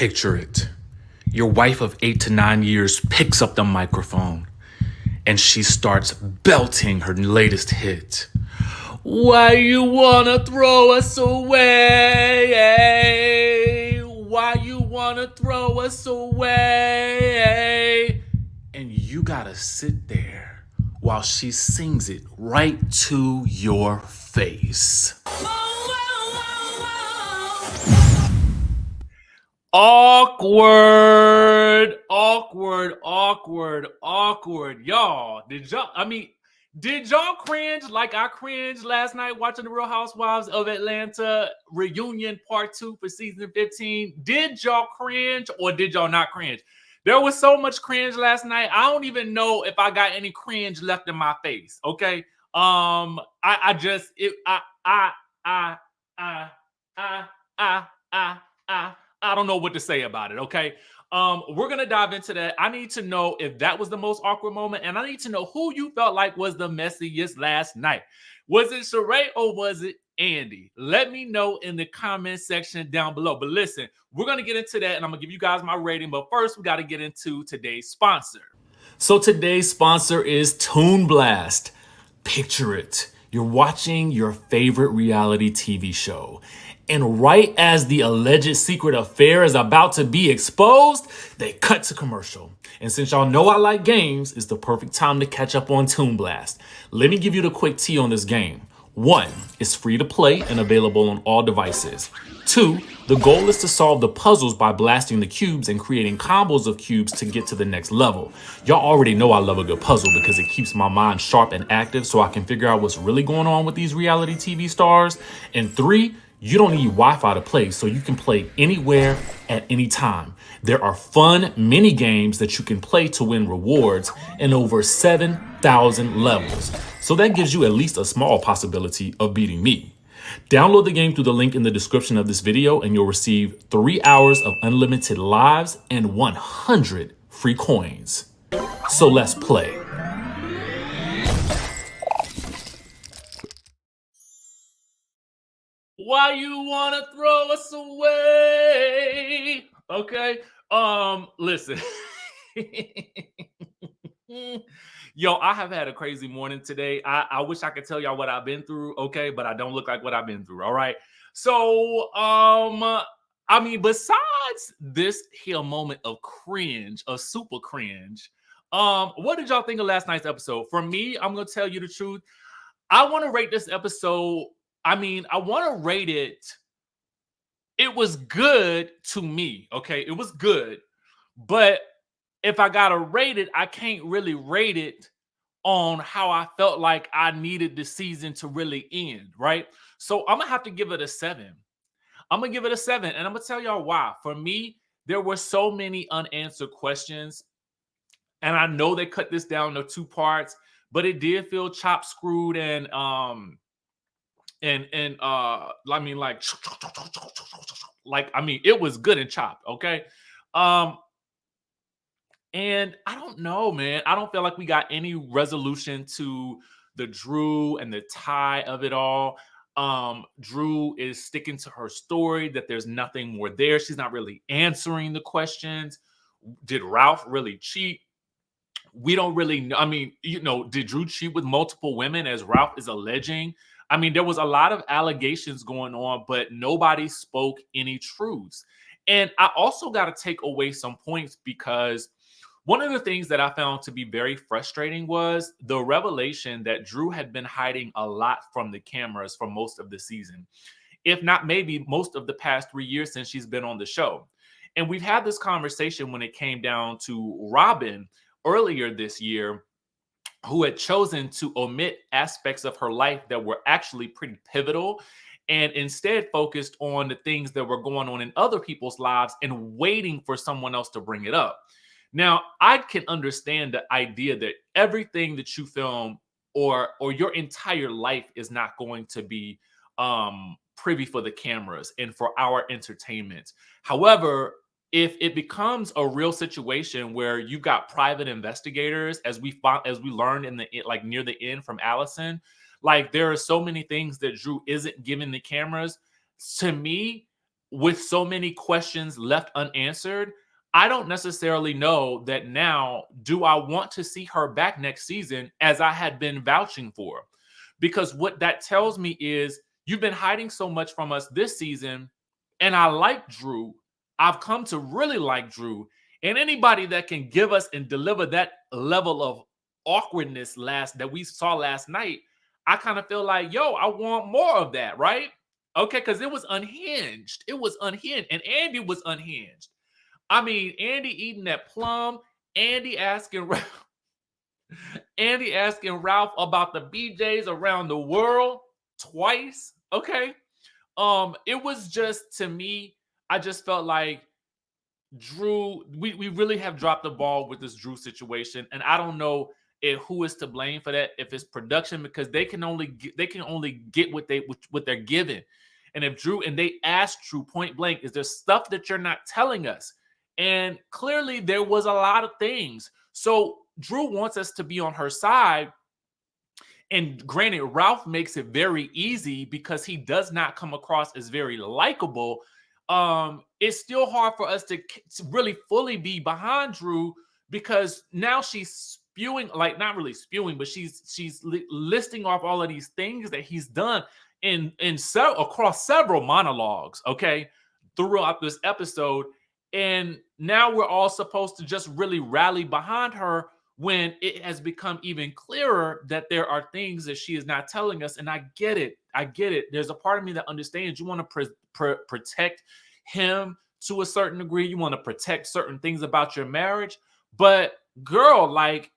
Picture it. Your wife of 8 to 9 years picks up the microphone and she starts belting her latest hit. Why you wanna throw us away? Why you wanna throw us away? And you gotta sit there while she sings it right to your face. Awkward, awkward, awkward, awkward. Y'all, did y'all cringe like I cringed last night watching the Real Housewives of Atlanta reunion part 2 for season 15? Did y'all cringe or did y'all not cringe? There was so much cringe last night. I don't even know if I got any cringe left in my face. Okay. I just it I I I I I don't know what to say about it. Okay. We're gonna dive into that. I need to know if that was the most awkward moment, and I need to know who you felt like was the messiest last night. Was it Sheree or was it Andy? Let me know in the comment section down below. But listen, we're gonna get into that, and I'm gonna give you guys my rating. But first, we got to get into today's sponsor. So today's sponsor is Toon Blast. Picture it. You're watching your favorite reality TV show. And right as the alleged secret affair is about to be exposed, they cut to commercial. And since y'all know I like games, it's the perfect time to catch up on Toon Blast. Let me give you the quick tea on this game. 1, it's free to play and available on all devices. 2, the goal is to solve the puzzles by blasting the cubes and creating combos of cubes to get to the next level. Y'all already know I love a good puzzle because it keeps my mind sharp and active so I can figure out what's really going on with these reality TV stars. And 3, you don't need Wi-Fi to play, so you can play anywhere at any time. There are fun mini games that you can play to win rewards and over 7,000 levels. So that gives you at least a small possibility of beating me. Download the game through the link in the description of this video and you'll receive 3 hours of unlimited lives and 100 free coins. So let's play. Why you wanna throw us away? Okay. Listen. Yo, I have had a crazy morning today. I wish I could tell y'all what I've been through, okay, but I don't look like what I've been through. All right. So, besides this here moment of cringe, of super cringe, what did y'all think of last night's episode? For me, I'm gonna tell you the truth. I want to rate this episode. I want to rate it. It was good to me. Okay. It was good. But if I got to rate it, I can't really rate it on how I felt like I needed the season to really end. Right. So I'm going to have to give it a 7. I'm going to give it a 7. And I'm going to tell y'all why. For me, there were so many unanswered questions. And I know they cut this down to 2 parts, but it did feel chop screwed and it was good and chopped. Okay. Um, and I don't know, man. I don't feel like we got any resolution to the Drew and the tie of it all. Drew is sticking to her story that there's nothing more there. She's not really answering the questions. Did Ralph really cheat? We don't really know. Did Drew cheat with multiple women as Ralph is alleging? There was a lot of allegations going on, but nobody spoke any truths. And I also got to take away some points because one of the things that I found to be very frustrating was the revelation that Drew had been hiding a lot from the cameras for most of the season, if not maybe most of the past 3 years since she's been on the show. And we've had this conversation when it came down to Robin earlier this year, who had chosen to omit aspects of her life that were actually pretty pivotal and instead focused on the things that were going on in other people's lives and waiting for someone else to bring it up. Now, I can understand the idea that everything that you film or your entire life is not going to be privy for the cameras and for our entertainment. However, if it becomes a real situation where you've got private investigators, as we learned in the like near the end from Allison, like there are so many things that Drew isn't giving the cameras. To me, with so many questions left unanswered, I don't necessarily know that now, do I want to see her back next season as I had been vouching for? Because what that tells me is you've been hiding so much from us this season, and I like Drew. I've come to really like Drew. And anybody that can give us and deliver that level of awkwardness that we saw last night, I kind of feel like, yo, I want more of that, right? Okay, because it was unhinged. It was unhinged. And Andy was unhinged. I mean, Andy eating that plum, Andy asking Andy asking Ralph about the BJs around the world twice. Okay. It was just, to me, I just felt like Drew, we really have dropped the ball with this Drew situation. And I don't know who is to blame for that, if it's production, because they can only get what they're given. And if Drew, and they asked Drew point blank, is there stuff that you're not telling us? And clearly there was a lot of things. So Drew wants us to be on her side. And granted, Ralph makes it very easy because he does not come across as very likable. It's still hard for us to really fully be behind Drew, because now she's spewing, like, not really spewing, but she's listing off all of these things that he's done across several monologues, okay, throughout this episode. And now we're all supposed to just really rally behind her, when it has become even clearer that there are things that she is not telling us. And I get it. I get it. There's a part of me that understands you want to protect him to a certain degree. You want to protect certain things about your marriage. But girl, like,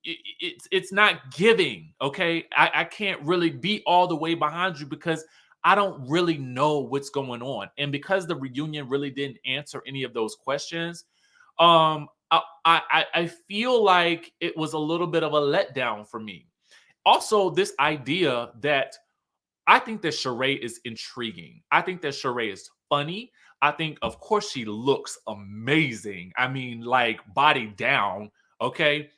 it's not giving, okay? I can't really be all the way behind you because I don't really know what's going on. And because the reunion really didn't answer any of those questions, I feel like it was a little bit of a letdown for me. Also, this idea that I think that Sheree is intriguing. I think that Sheree is funny. I think, of course, she looks amazing. I mean, like, body down, okay?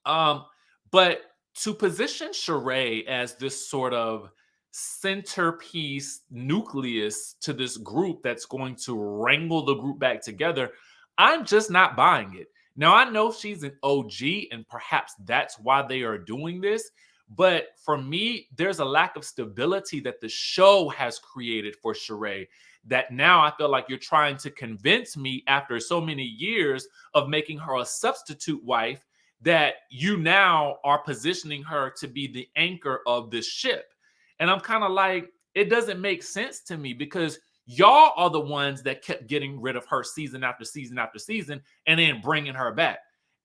But to position Sheree as this sort of centerpiece nucleus to this group that's going to wrangle the group back together, I'm just not buying it. Now, I know she's an OG, and perhaps that's why they are doing this. But for me, there's a lack of stability that the show has created for Sheree, that now I feel like you're trying to convince me, after so many years of making her a substitute wife, that you now are positioning her to be the anchor of this ship. And I'm kind of like, it doesn't make sense to me, because y'all are the ones that kept getting rid of her season after season after season and then bringing her back.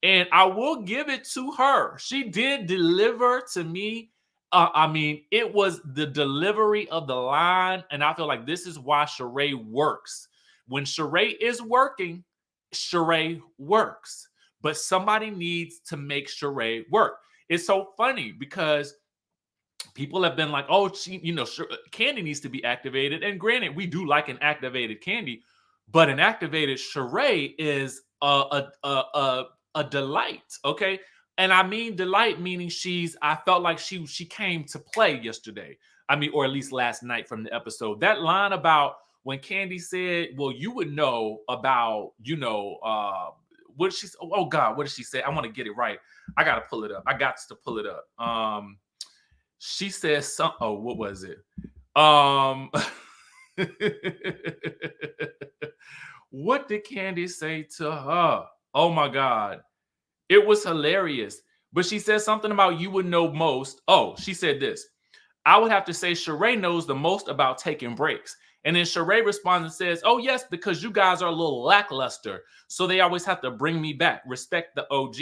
And I will give it to her. She did deliver to me. I mean, it was the delivery of the line. And I feel like this is why Sheree works. When Sheree is working, Sheree works. But somebody needs to make Sheree work. It's so funny because people have been like, oh, Candy needs to be activated. And granted, we do like an activated Candy, but an activated Sheree is a delight, okay? And I mean delight, meaning I felt like she came to play yesterday. I mean, or at least last night from the episode. That line about when Candy said, well, you would know about, what did she say? Oh God, what did she say? I want to get it right. I gotta pull it up. I got to pull it up. She says something. Oh, what was it? What did Candy say to her? Oh my God. It was hilarious. But she said something about you would know most. Oh, she said this. I would have to say Sheree knows the most about taking breaks. And then Sheree responds and says, oh, yes, because you guys are a little lackluster. So they always have to bring me back. Respect the OG.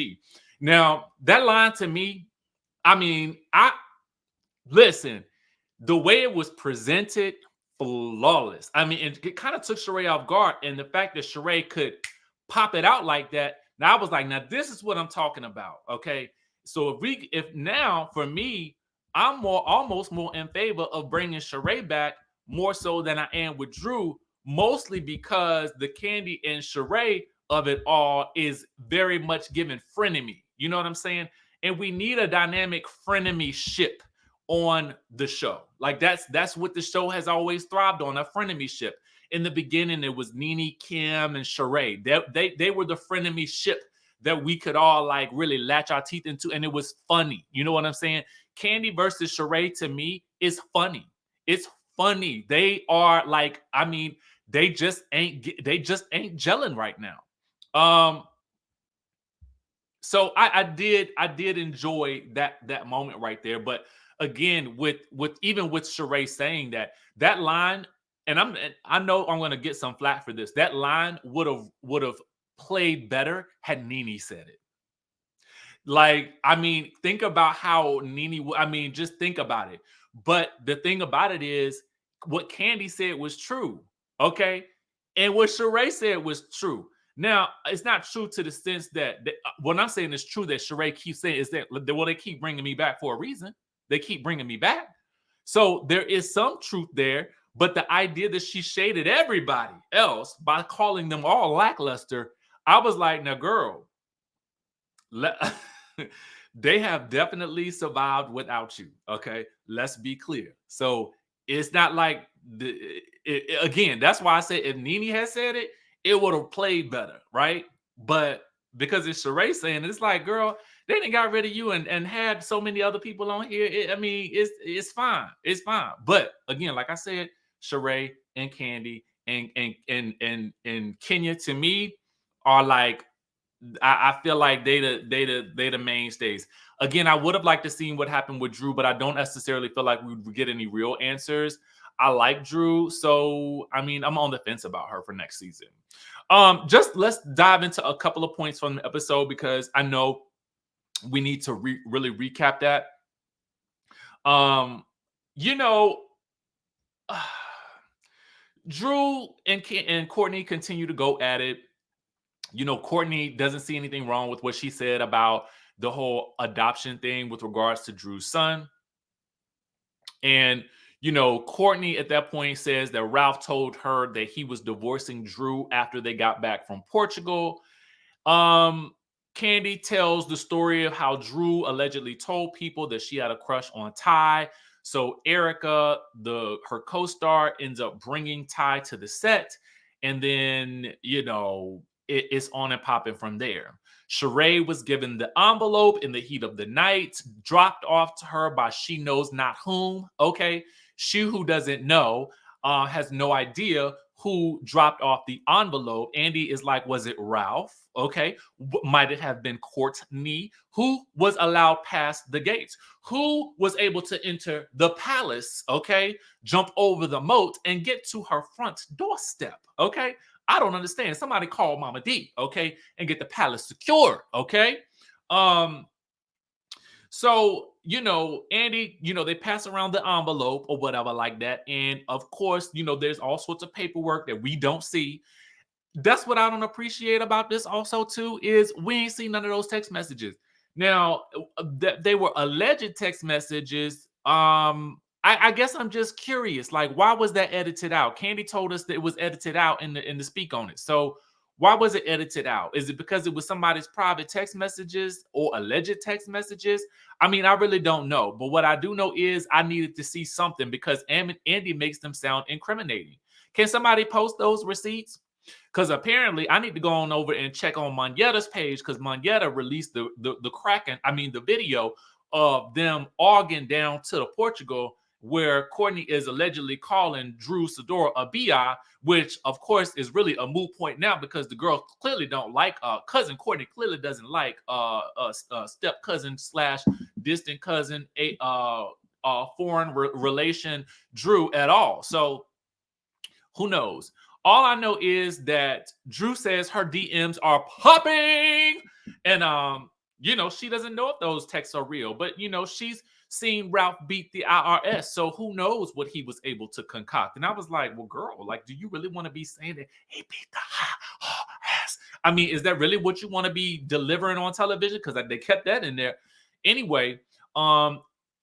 Now, that line to me, I mean, listen, the way it was presented, flawless. I mean, it kind of took Sheree off guard. And the fact that Sheree could pop it out like that, now I was like, now this is what I'm talking about. Okay. So if now for me, I'm almost more in favor of bringing Sheree back more so than I am with Drew, mostly because the Candy and Sheree of it all is very much given frenemy. You know what I'm saying? And we need a dynamic frenemy ship on the show. Like that's what the show has always thrived on, a frenemy ship. in the beginning it was Nene, Kim, and Sheree. They were the frenemy ship that we could all like really latch our teeth into, and it was funny. You know what I'm saying? Candy versus Sheree to me is funny. It's funny. They are like, I mean, they just ain't gelling right now. So I did enjoy that moment right there. But again, with even with Sheree saying that line, and I know I'm gonna get some flack for this. That line would have played better had Nene said it. Like, I mean, think about how Nene. I mean, just think about it. But the thing about it is, what Candy said was true. Okay, and what Sheree said was true. Now, it's not true to the sense that what I'm saying is true that Sheree keeps saying is that, well, they keep bringing me back for a reason. They keep bringing me back. So there is some truth there. But the idea that she shaded everybody else by calling them all lackluster, I was like, now, girl, they have definitely survived without you. Okay, let's be clear. So it's not like again. That's why I said if Nene had said it, it would have played better, right? But because it's Sheree saying it, it's like, girl, they didn't got rid of you and had so many other people on here. I mean, it's fine, it's fine. But again, like I said, Sheree and Candy and Kenya to me are like, I feel like they the mainstays. Again, I would have liked to see what happened with Drew, but I don't necessarily feel like we would get any real answers. I like Drew, so I mean, I'm on the fence about her for next season. Just let's dive into a couple of points from the episode because I know we need to really recap that. You know, Drew and Courtney continue to go at it. You know, Courtney doesn't see anything wrong with what she said about the whole adoption thing with regards to Drew's son. And, you know, Courtney at that point says that Ralph told her that he was divorcing Drew after they got back from Portugal. Candy tells the story of how Drew allegedly told people that she had a crush on Ty. So Erica, her co-star, ends up bringing Ty to the set. And then, you know, it's on and popping from there. Sheree was given the envelope in the heat of the night, dropped off to her by she knows not whom. Okay. She who doesn't know has no idea who dropped off the envelope. Andy is like, was it Ralph? Okay. Might it have been Courtney? Who was allowed past the gates? Who was able to enter the palace? Okay. Jump over the moat and get to her front doorstep. Okay. I don't understand. Somebody call Mama D, okay, and get the palace secure, okay? So, you know, Andy, you know, they pass around the envelope or whatever like that. And of course, you know, there's all sorts of paperwork that we don't see. That's what I don't appreciate about this also, too, is we ain't seen none of those text messages. Now, they were alleged text messages. I guess I'm just curious, like, why was that edited out? Candy told us that it was edited out in the speak on it. So why was it edited out? Is it because it was somebody's private text messages or alleged text messages? I mean, I really don't know. But what I do know is I needed to see something because Andy makes them sound incriminating. Can somebody post those receipts? Because apparently I need to go on over and check on Monyetta's page because Monyetta released the video of them arguing down to the Portugal where Courtney is allegedly calling Drew Sidora a bi, which of course is really a moot point now because the girl clearly don't like cousin Courtney clearly doesn't like step cousin / distant cousin foreign relation Drew at all. So who knows? All I know is that Drew says her DMs are popping, and you know, she doesn't know if those texts are real, but you know, she's seen Ralph beat the IRS, so who knows what he was able to concoct. And I was like, well, girl, like, do you really want to be saying that he beat the IRS? I mean, is that really what you want to be delivering on television? Because they kept that in there. Anyway,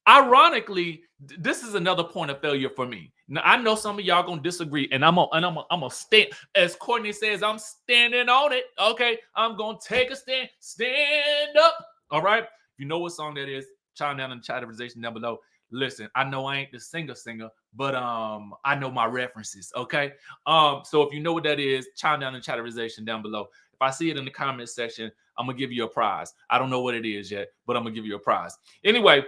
ironically, this is another point of failure for me. Now, I know some of y'all gonna disagree, and I'm gonna stand, as Courtney says, I'm standing on it. Okay, I'm gonna take a stand up. All right, if you know what song that is, chime down in the chat conversation down below. Listen, I know I ain't the singer, but I know my references. Okay. So if you know what that is, chime down in the chatterization down below. If I see it in the comment section, I'm gonna give you a prize. I don't know what it is yet, but I'm gonna give you a prize. Anyway,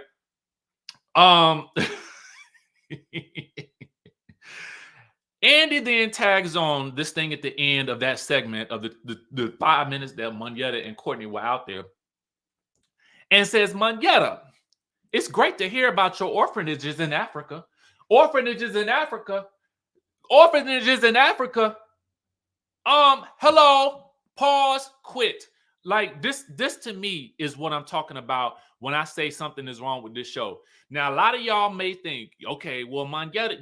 Andy then tags on this thing at the end of that segment of the 5 minutes that Monyetta and Courtney were out there, and says, Monyetta, it's great to hear about your orphanages in Africa. Orphanages in Africa. Orphanages in Africa. Hello, pause, quit. Like this to me is what I'm talking about when I say something is wrong with this show. Now, a lot of y'all may think, okay, well, Monyetta,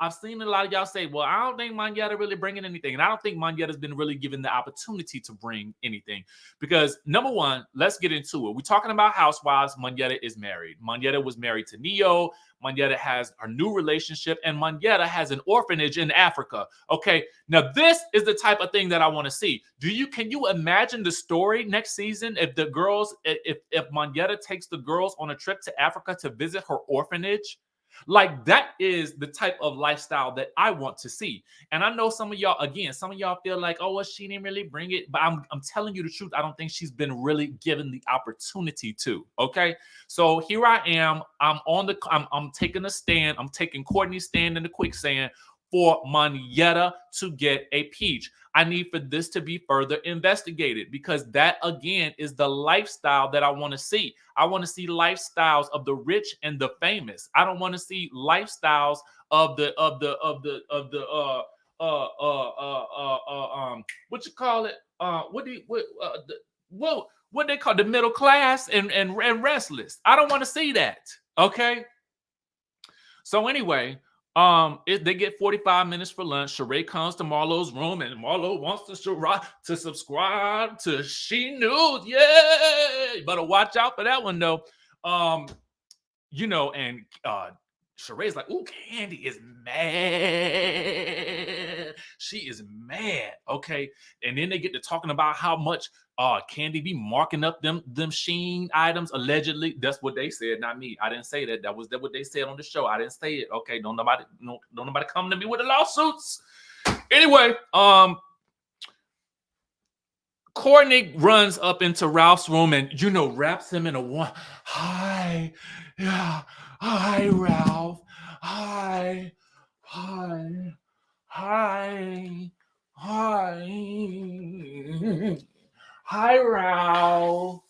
I've seen a lot of y'all say, well, I don't think Monyetta really bringing anything. And I don't think Monyetta's been really given the opportunity to bring anything. Because number one, let's get into it. We're talking about housewives. Monyetta is married. Monyetta was married to Neo. Monyetta has a new relationship, and Monyetta has an orphanage in Africa. Okay, now this is the type of thing that I want to see. Can you imagine the story next season if the girls, if Monyetta takes the girls on a trip to Africa to visit her orphanage? Like, that is the type of lifestyle that I want to see. And I know some of y'all feel like, oh, well, she didn't really bring it. But I'm telling you the truth. I don't think she's been really given the opportunity to. Okay. So here I am. I'm taking a stand. I'm taking Courtney's stand in the quicksand for Monyetta to get a peach. I need for this to be further investigated, because that again is the lifestyle that I want to see. I want to see lifestyles of the rich and the famous. I don't want to see lifestyles of the what you call it? What they call the middle class and restless. I don't want to see that. Okay. So anyway, they get 45 minutes for lunch. Sheree comes to Marlo's room, and Marlo wants to subscribe to She News. Yeah, you better watch out for that one though. And Sheree's like, "Ooh, Candy is mad. She is mad." Okay, and then they get to talking about how much Candy be marking up them Sheen items allegedly. That's what they said, not me. I didn't say that. That was what they said on the show. I didn't say it. Okay, don't nobody come to me with the lawsuits. Anyway, Courtney runs up into Ralph's room and wraps him in a one. Hi, yeah. Hi, Ralph. Hi. Hi. Hi. Hi. Hi, Ralph.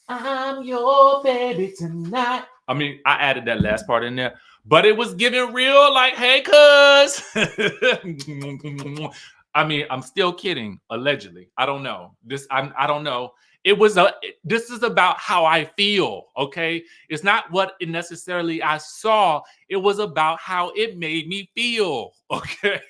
I'm your baby tonight. I mean, I added that last part in there, but it was giving real like, hey, cuz. I mean, I'm still kidding, allegedly. I don't know. I don't know. This is about how I feel, okay? It's not what it necessarily I saw. It was about how it made me feel, okay?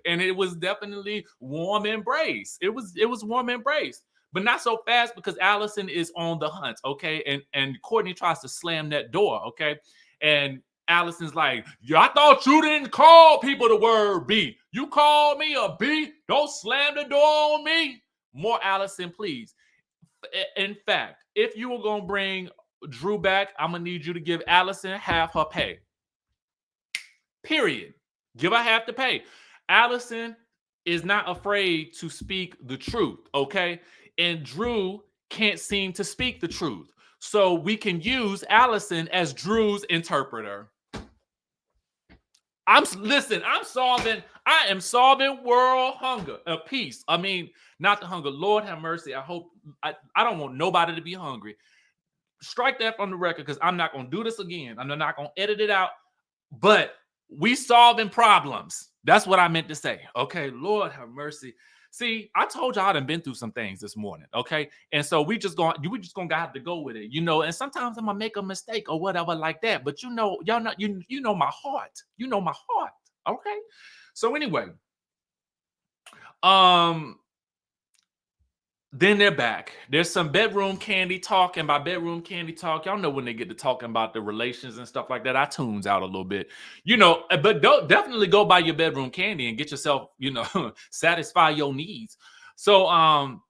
And it was definitely warm embrace. It was warm embrace, but not so fast, because Allison is on the hunt, okay? And Courtney tries to slam that door, okay? And Allison's like, yeah, I thought you didn't call people the word B. You called me a B? Don't slam the door on me. More Allison, please. In fact, if you were going to bring Drew back, I'm going to need you to give Allison half her pay. Period. Give her half the pay. Allison is not afraid to speak the truth, okay? And Drew can't seem to speak the truth. So we can use Allison as Drew's interpreter. I am solving world hunger, peace. I mean, not the hunger. Lord have mercy. I don't want nobody to be hungry. Strike that from the record, because I'm not going to do this again. I'm not going to edit it out. But we solving problems. That's what I meant to say. Okay, Lord have mercy. See, I told y'all I done been through some things this morning, okay? And so we just gonna have to go with it, and sometimes I'm gonna make a mistake or whatever like that. But y'all know, you know my heart. You know my heart, okay? So anyway, then they're back. There's some bedroom candy talk, and by bedroom candy talk, y'all know when they get to talking about the relations and stuff like that, I tunes out a little bit, but don't definitely go buy your bedroom candy and get yourself, satisfy your needs. So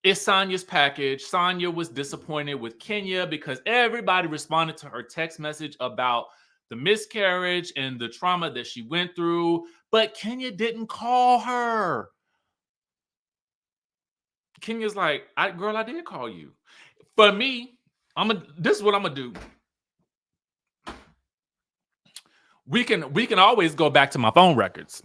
It's Sonya's package. Sonya was disappointed with Kenya because everybody responded to her text message about the miscarriage and the trauma that she went through, but Kenya didn't call her. Kenya's like, girl, I did call you. For me, this is what I'm gonna do. We can always go back to my phone records.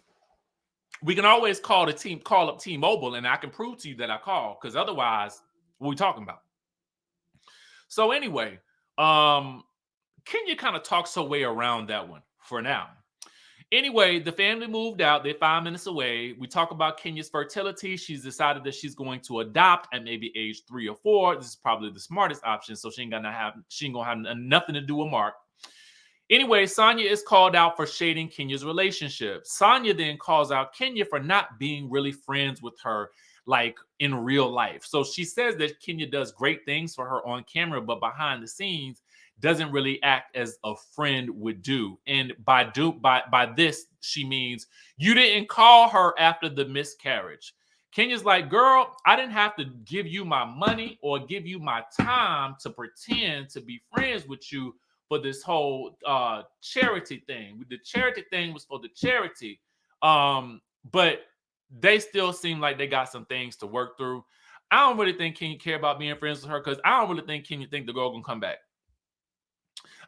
We can always call up T-Mobile, and I can prove to you that I called, because otherwise, what are we talking about? So anyway, Kenya kind of talks her way around that one for now. Anyway, the family moved out. They're 5 minutes away. We talk about Kenya's fertility. She's decided that she's going to adopt at maybe age 3 or 4. This is probably the smartest option, so she ain't gonna have nothing to do with Mark. Anyway, Sonya is called out for shading Kenya's relationship. Sonya then calls out Kenya for not being really friends with her, like in real life. So she says that Kenya does great things for her on camera, but behind the scenes doesn't really act as a friend would do. And by this, she means you didn't call her after the miscarriage. Kenya's like, girl, I didn't have to give you my money or give you my time to pretend to be friends with you for this whole charity thing. The charity thing was for the charity. But they still seem like they got some things to work through. I don't really think Kenya care about being friends with her, because I don't really think Kenya think the girl gonna come back.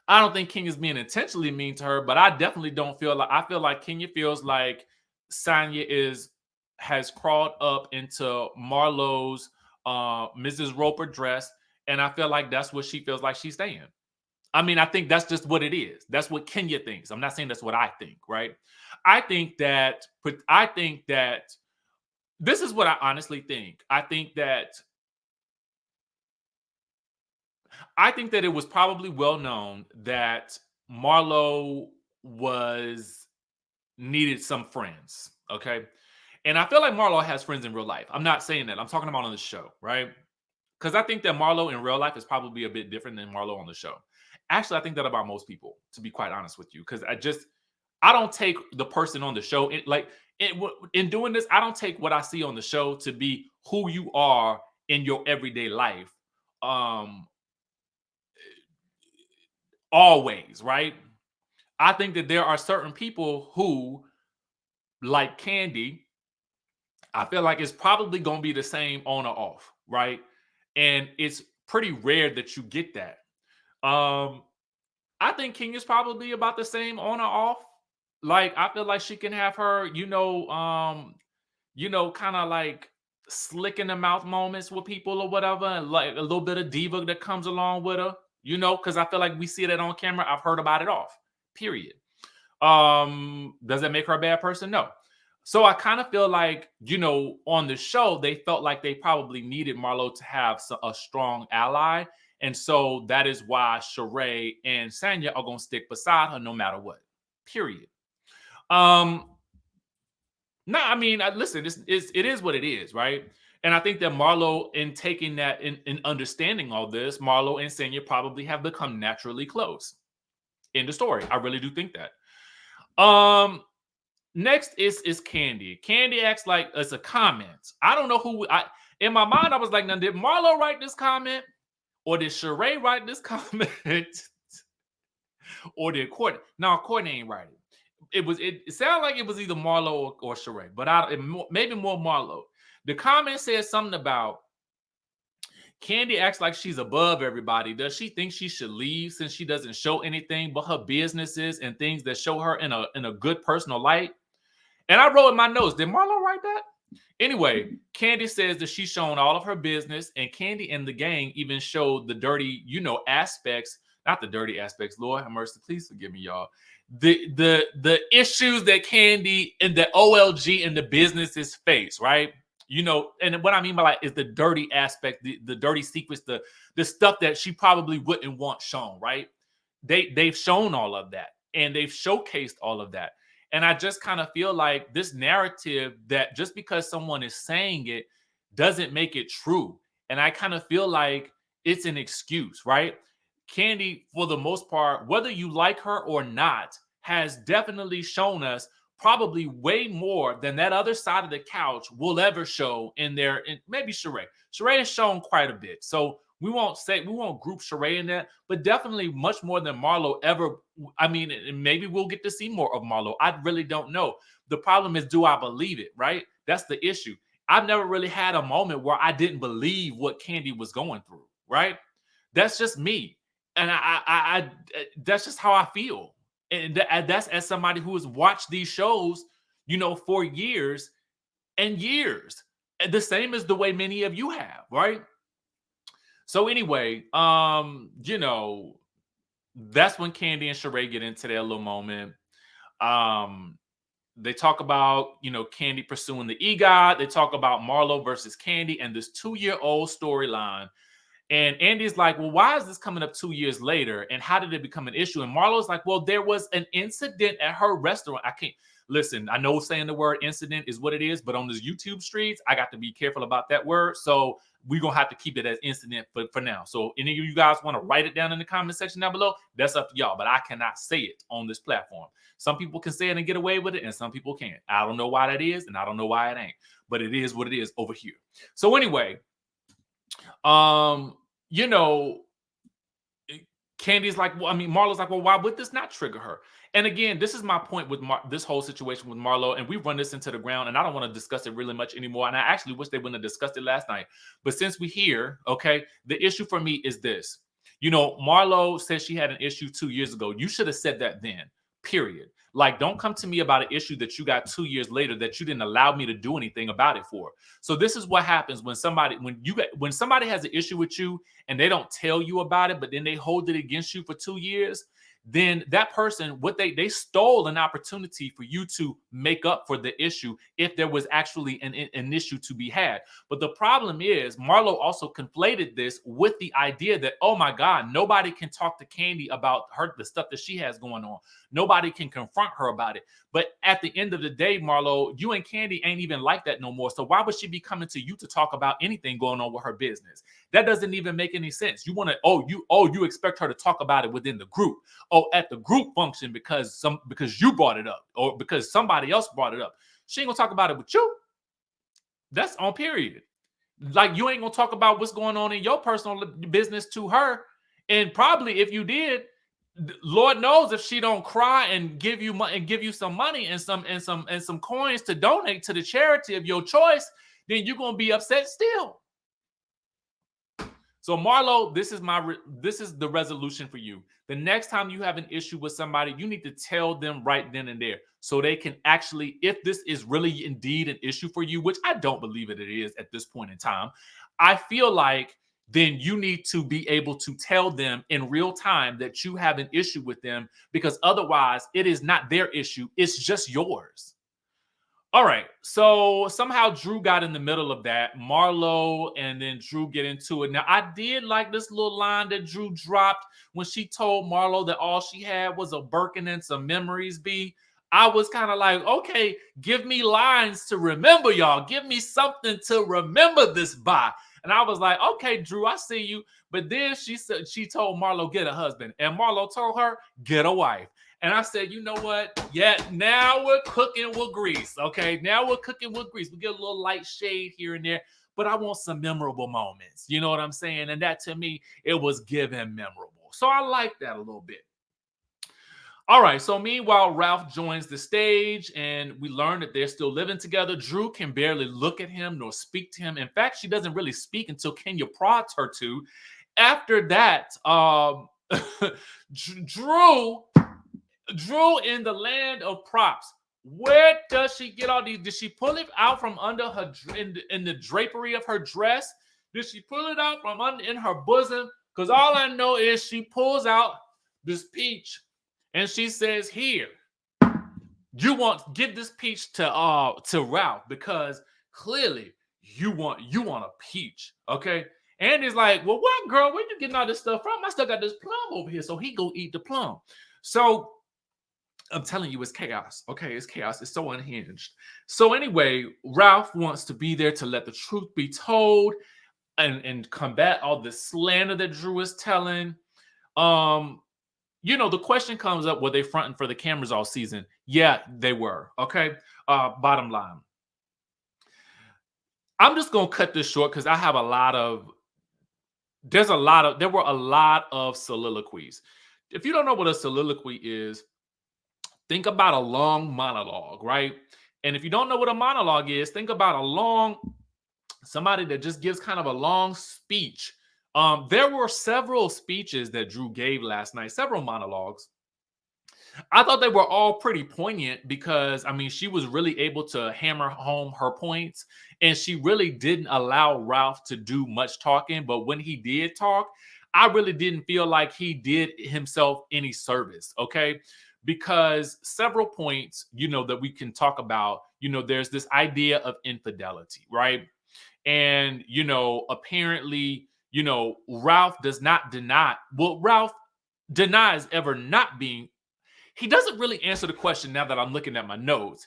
I don't think Kenya's being intentionally mean to her, but I definitely don't feel like, I feel like Kenya feels like Sonya has crawled up into Marlo's Mrs. Roper dress, and I feel like that's what she feels like she's staying. I mean, I think that's just what it is. That's what Kenya thinks. I'm not saying that's what I think, right? I think that this is what I honestly think. I think that it was probably well known that Marlo needed some friends, okay? And I feel like Marlo has friends in real life. I'm not saying that. I'm talking about on the show, right? Because I think that Marlo in real life is probably a bit different than Marlo on the show. Actually, I think that about most people, to be quite honest with you, because I don't take the person on the show. In doing this, I don't take what I see on the show to be who you are in your everyday life. Always, right? I think that there are certain people who, like Candy, I feel like it's probably going to be the same on or off, right? And it's pretty rare that you get that. I think King is probably about the same on or off. Like, I feel like she can have her, kind of like slick in the mouth moments with people or whatever, and like a little bit of diva that comes along with her, because I feel like we see that on camera. I've heard about it off. Period. Does that make her a bad person? No. So I kind of feel like, on the show, they felt like they probably needed Marlo to have a strong ally. And so that is why Sheree and Sonya are going to stick beside her no matter what. Period. No, I mean, listen, it is what it is, right? And I think that Marlo, in taking that, in understanding all this, Marlo and Sonya probably have become naturally close in the story. I really do think that. Next is Candy. Candy acts like it's a comment. I don't know who. In my mind, I was like, now, did Marlo write this comment? Or did Sheree write this comment? Or did Courtney? No, Courtney ain't write it. It sounded like it was either Marlo or Sheree, but maybe more Marlo. The comment says something about Candy acts like she's above everybody. Does she think she should leave since she doesn't show anything but her businesses and things that show her in a good personal light? And I wrote in my notes, did Marlo write that? Anyway, Candy says that she's shown all of her business, and Candy and the gang even showed the dirty, aspects, not the dirty aspects. Lord have mercy, please forgive me, y'all. The issues that Candy and the OLG and the businesses face, right? And what I mean by that is the dirty aspect, the dirty secrets, the stuff that she probably wouldn't want shown, right? They've shown all of that, and they've showcased all of that. And I just kind of feel like this narrative that just because someone is saying it doesn't make it true. And I kind of feel like it's an excuse, right? Candy, for the most part, whether you like her or not, has definitely shown us probably way more than that other side of the couch will ever show in there. And maybe Sheree. Sheree has shown quite a bit. So we won't group Sheree in that, but definitely much more than Marlo ever. I mean, and maybe we'll get to see more of Marlo. I really don't know. The problem is, do I believe it, right? That's the issue. I've never really had a moment where I didn't believe what Kandi was going through, right? That's just me. And I that's just how I feel. And that's as somebody who has watched these shows, for years and years. The same as the way many of you have, right? So anyway, that's when Kandi and Sheree get into their little moment. They talk about, Kandi pursuing the EGOT. They talk about Marlo versus Kandi and this 2-year-old storyline. And Andy's like, well, why is this coming up 2 years later? And how did it become an issue? And Marlo's like, well, there was an incident at her restaurant. I can't listen. I know saying the word incident is what it is, but on this YouTube streets, I got to be careful about that word. So we're going to have to keep it as incident for now. So any of you guys want to write it down in the comment section down below, that's up to y'all. But I cannot say it on this platform. Some people can say it and get away with it, and some people can't. I don't know why that is, and I don't know why it ain't. But it is what it is over here. So anyway, Candy's like, well, I mean, Marlo's like, well, why would this not trigger her? And again, this is my point with this whole situation with Marlo, and we run this into the ground, and I don't want to discuss it really much anymore. And I actually wish they wouldn't have discussed it last night. But since we're here, okay, the issue for me is this. Marlo said she had an issue 2 years ago. You should have said that then, period. Like, don't come to me about an issue that you got 2 years later that you didn't allow me to do anything about it for. So this is what happens when somebody has an issue with you and they don't tell you about it, but then they hold it against you for 2 years. Then that person, they stole an opportunity for you to make up for the issue if there was actually an issue to be had. But the problem is Marlo also conflated this with the idea that, oh my God, nobody can talk to Kandi about the stuff that she has going on. Nobody can confront her about it. But at the end of the day, Marlo, you and Kandi ain't even like that no more. So why would she be coming to you to talk about anything going on with her business? That doesn't even make any sense. You want to, you expect her to talk about it within the group. Oh, at the group function because you brought it up or because somebody else brought it up. She ain't gonna talk about it with you. That's on period. Like, you ain't gonna talk about what's going on in your personal business to her. And probably if you did, Lord knows if she don't cry and give you money and give you some money and some coins to donate to the charity of your choice, then you're gonna be upset still. So Marlo, this is the resolution for you. The next time you have an issue with somebody, you need to tell them right then and there so they can actually, if this is really indeed an issue for you, which I don't believe it is at this point in time, I feel like then you need to be able to tell them in real time that you have an issue with them, because otherwise it is not their issue, it's just yours. All right, so somehow Drew got in the middle of that. Marlo and then Drew get into it. Now, I did like this little line that Drew dropped when she told Marlo that all she had was a Birkin and some memories, B. I was kind of like, okay, give me lines to remember, y'all. Give me something to remember this by. And I was like, okay, Drew, I see you. But then she told Marlo, get a husband. And Marlo told her, get a wife. And I said, you know what? Yeah, now we're cooking with grease. Okay, now we're cooking with grease. We get a little light shade here and there, but I want some memorable moments. You know what I'm saying? And that, to me, it was given memorable. So I like that a little bit. All right, so meanwhile, Ralph joins the stage and we learn that they're still living together. Drew can barely look at him nor speak to him. In fact, she doesn't really speak until Kenya prods her to. After that, Drew in the land of props. Where does she get all these? Did she pull it out from under her in the drapery of her dress? Did she pull it out from under in her bosom? Because all I know is she pulls out this peach and she says, "Here, give this peach to Ralph because clearly you want a peach, okay?" And he's like, "Well, what, girl? Where you getting all this stuff from? I still got this plum over here." So he go eat the plum. So I'm telling you, it's chaos. Okay, it's chaos. It's so unhinged. So anyway, Ralph wants to be there to let the truth be told and combat all the slander that Drew is telling. the question comes up, were they fronting for the cameras all season? Yeah, they were. Okay. Bottom line. I'm just gonna cut this short because I have there were a lot of soliloquies. If you don't know what a soliloquy is, think about a long monologue, right? And if you don't know what a monologue is, think about somebody that just gives kind of a long speech. There were several speeches that Drew gave last night, several monologues. I thought they were all pretty poignant because, I mean, she was really able to hammer home her points, and she really didn't allow Ralph to do much talking. But when he did talk, I really didn't feel like he did himself any service, okay? Because several points, that we can talk about, there's this idea of infidelity, right? And, apparently, Ralph does not deny, well, Ralph denies ever not being, he doesn't really answer the question now that I'm looking at my notes.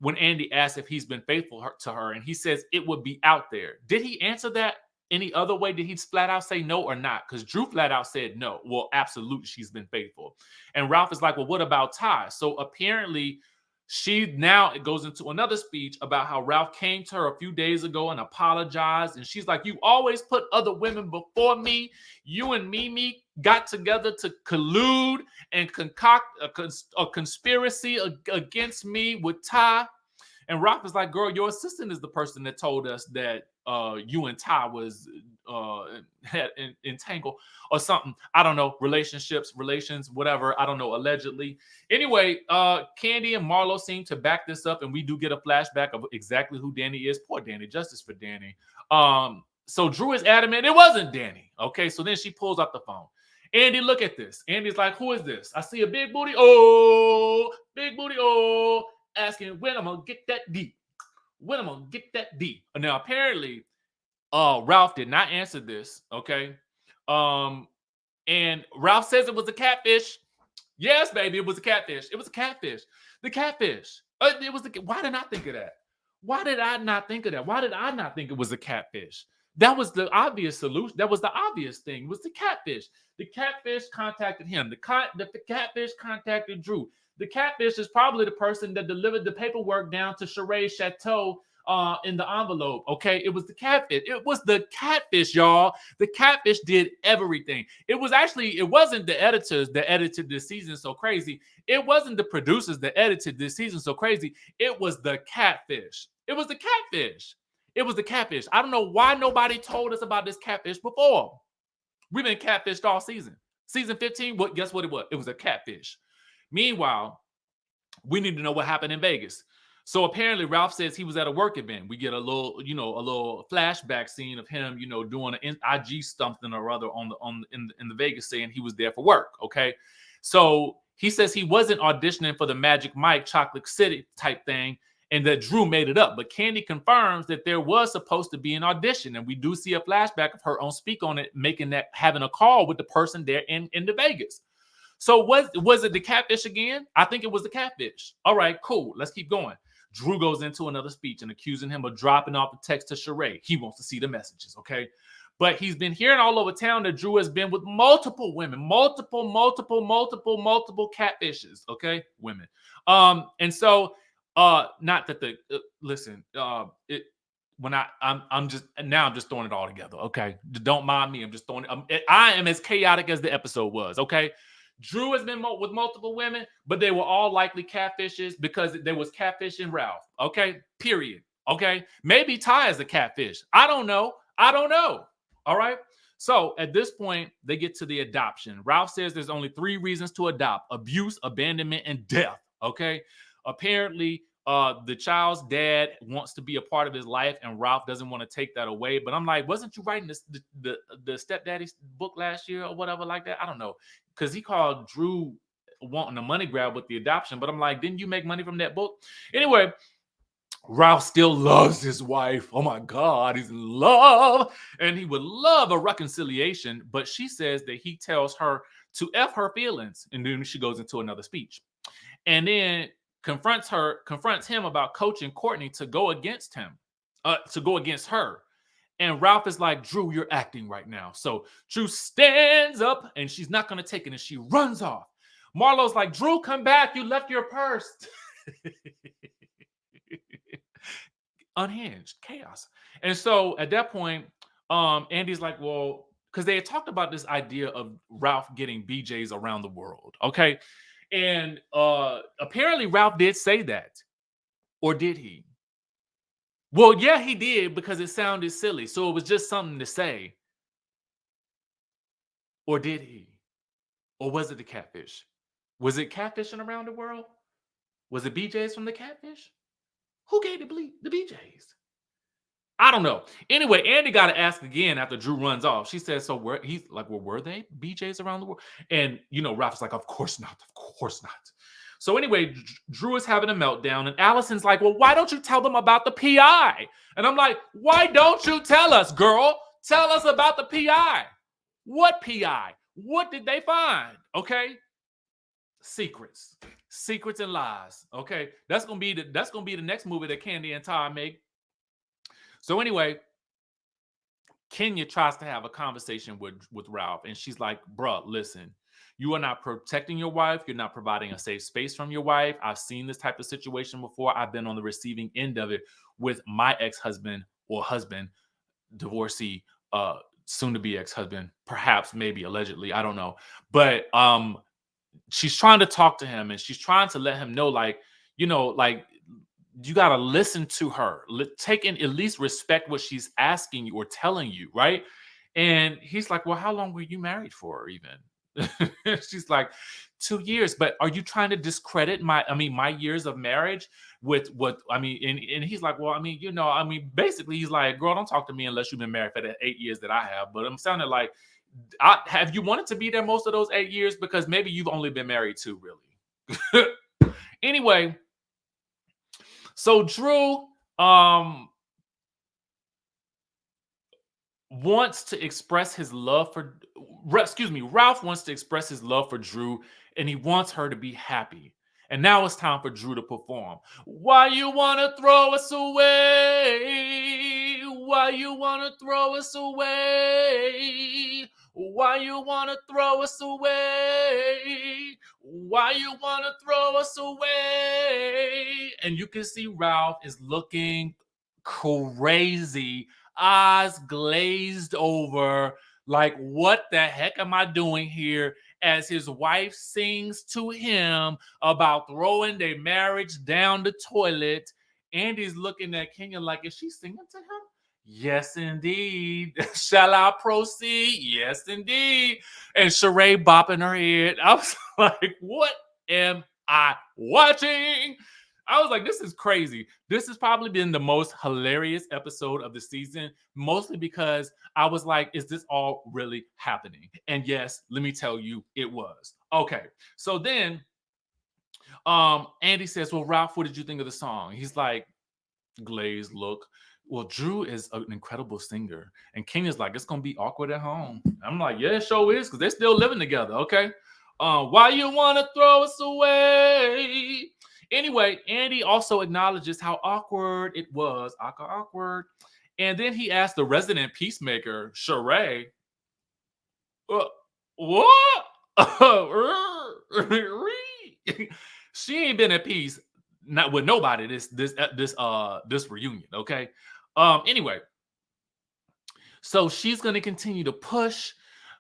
When Andy asks if he's been faithful to her, and he says it would be out there. Did he answer that any other way? Did he flat out say no or not? Because Drew flat out said no. Well, absolutely, she's been faithful. And Ralph is like, well, what about Ty? So apparently, she now it goes into another speech about how Ralph came to her a few days ago and apologized. And she's like, you always put other women before me. You and Mimi got together to collude and concoct a conspiracy against me with Ty. And Ralph is like, girl, your assistant is the person that told us that you and Ty was had entangled or something. I don't know, relations, whatever. I don't know, allegedly. Anyway, Candy and Marlo seem to back this up, and we do get a flashback of exactly who Danny is. Poor Danny, justice for Danny. So Drew is adamant it wasn't Danny. Okay, so then she pulls up the phone. Andy, look at this. Andy's like, who is this? I see a big booty. Oh, big booty. Oh, asking when I'm gonna get that D. When I'm gonna get that D. Now, apparently, Ralph did not answer this. Okay. And Ralph says it was a catfish. Yes, baby, it was a catfish. It was a catfish. The catfish. It was the. Why did I think of that? Why did I not think of that? Why did I not think it was a catfish? That was the obvious solution. That was the obvious thing. It was the catfish. The catfish contacted him. The catfish contacted Drew. The catfish is probably the person that delivered the paperwork down to Sheree's chateau in the envelope. Okay, it was the catfish. It was the catfish, y'all. The catfish did everything. It wasn't the editors that edited this season so crazy. It wasn't the producers that edited this season so crazy. It was the catfish. It was the catfish. It was the catfish. I don't know why nobody told us about this catfish before. We've been catfished all season. Season 15, guess what it was? It was a catfish. Meanwhile, we need to know what happened in Vegas. So apparently Ralph says he was at a work event. We get a little flashback scene of him, doing an IG something or other in the Vegas, saying he was there for work. Okay. So he says he wasn't auditioning for the Magic Mike Chocolate City type thing, and that Drew made it up. But Candy confirms that there was supposed to be an audition, and we do see a flashback of her on speak on it, having a call with the person there in the Vegas. So was it the catfish again? I think it was the catfish. All right, cool. Let's keep going. Drew goes into another speech and accusing him of dropping off the text to Sheree. He wants to see the messages, okay? But he's been hearing all over town that Drew has been with multiple women, multiple catfishes, okay? Women. And so not that the listen, I'm just throwing it all together, okay? Don't mind me. I'm just throwing it. I am as chaotic as the episode was, okay? Drew has been with multiple women, but they were all likely catfishes because there was catfish in Ralph. Okay, period. Okay, maybe Ty is a catfish. I don't know. All right. So at this point, they get to the adoption. Ralph says there's only 3 reasons to adopt: abuse, abandonment, and death. Okay. Apparently, the child's dad wants to be a part of his life, and Ralph doesn't want to take that away. But I'm like, wasn't you writing the stepdaddy's book last year or whatever like that? I don't know. Because he called Drew wanting a money grab with the adoption. But I'm like, didn't you make money from that book? Anyway, Ralph still loves his wife. Oh my God, he's in love. And he would love a reconciliation. But she says that he tells her to F her feelings. And then she goes into another speech. And then confronts him about coaching Courtney to go against her. And Ralph is like, Drew, you're acting right now. So Drew stands up and she's not going to take it. And she runs off. Marlo's like, Drew, come back. You left your purse. Unhinged, chaos. And so at that point, Andy's like, well, because they had talked about this idea of Ralph getting BJs around the world. Okay. And apparently Ralph did say that. Or did he? Well, yeah, he did because it sounded silly. So it was just something to say. Or did he? Or was it the catfish? Was it catfishing around the world? Was it BJs from the catfish? Who gave the BJs? I don't know. Anyway, Andy got to ask again after Drew runs off. She says, so he's like, well, were they BJs around the world? And, Ralph's like, of course not. Of course not. So anyway, Drew is having a meltdown, and Allison's like, well, why don't you tell them about the PI? And I'm like, why don't you tell us, girl? Tell us about the PI. What PI? What did they find? Okay. Secrets and lies. Okay. That's gonna be the next movie that Candy and Todd make. So anyway, Kenya tries to have a conversation with Ralph, and she's like, bruh, listen. You are not protecting your wife. You're not providing a safe space from your wife. I've seen this type of situation before. I've been on the receiving end of it with my ex-husband or husband, divorcee, soon to be ex-husband, perhaps, maybe, allegedly. I don't know. But she's trying to talk to him, and she's trying to let him know, like, you got to listen to her. Take in, at least respect what she's asking you or telling you, right? And he's like, well, how long were you married for even? She's like, 2 years. But are you trying to discredit my years of marriage with what and he's like, well, basically he's like, girl, don't talk to me unless you've been married for the 8 years that I have. But I'm sounding like, have you wanted to be there most of those 8 years? Because maybe you've only been married 2, really. Anyway, so Drew wants to express his love for, Ralph wants to express his love for Drew, and he wants her to be happy. And now it's time for Drew to perform. Why you want to throw us away? Why you want to throw us away? Why you want to throw us away? Why you want to throw us away? And you can see Ralph is looking crazy, eyes glazed over, like, what the heck am I doing here? As his wife sings to him about throwing their marriage down the toilet. Andy's looking at Kenya like, is she singing to him? Yes, indeed. Shall I proceed? Yes, indeed. And Sheree bopping her head. I was like, what am I watching? I was like, this is crazy. This has probably been the most hilarious episode of the season, mostly because I was like, is this all really happening? And yes, let me tell you, it was. Okay, so then Andy says, well, Ralph, what did you think of the song? He's like, glazed look. Well, Drew is an incredible singer. And Kenya's like, it's going to be awkward at home. I'm like, yeah, it sure is, because they're still living together, okay? Why you want to throw us away? Anyway, Andy also acknowledges how awkward it was. Awkward. And then he asked the resident peacemaker, Sheree, what? She ain't been at peace, not with nobody this reunion, okay? Anyway, so she's going to continue to push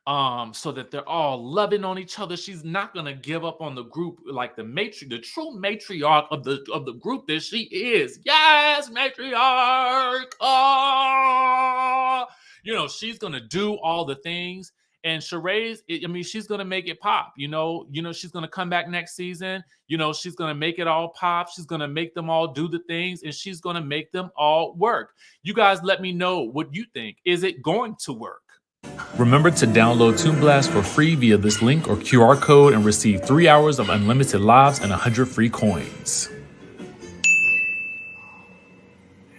so that they're all loving on each other. She's not going to give up on the group, like the true matriarch of the group that she is. Yes, matriarch. She's going to do all the things. And Sheree's, she's going to make it pop. She's going to come back next season. She's going to make it all pop. She's going to make them all do the things, and she's going to make them all work. You guys let me know what you think. Is it going to work? Remember to download Toon Blast for free via this link or QR code and receive 3 hours of unlimited lives and 100 free coins.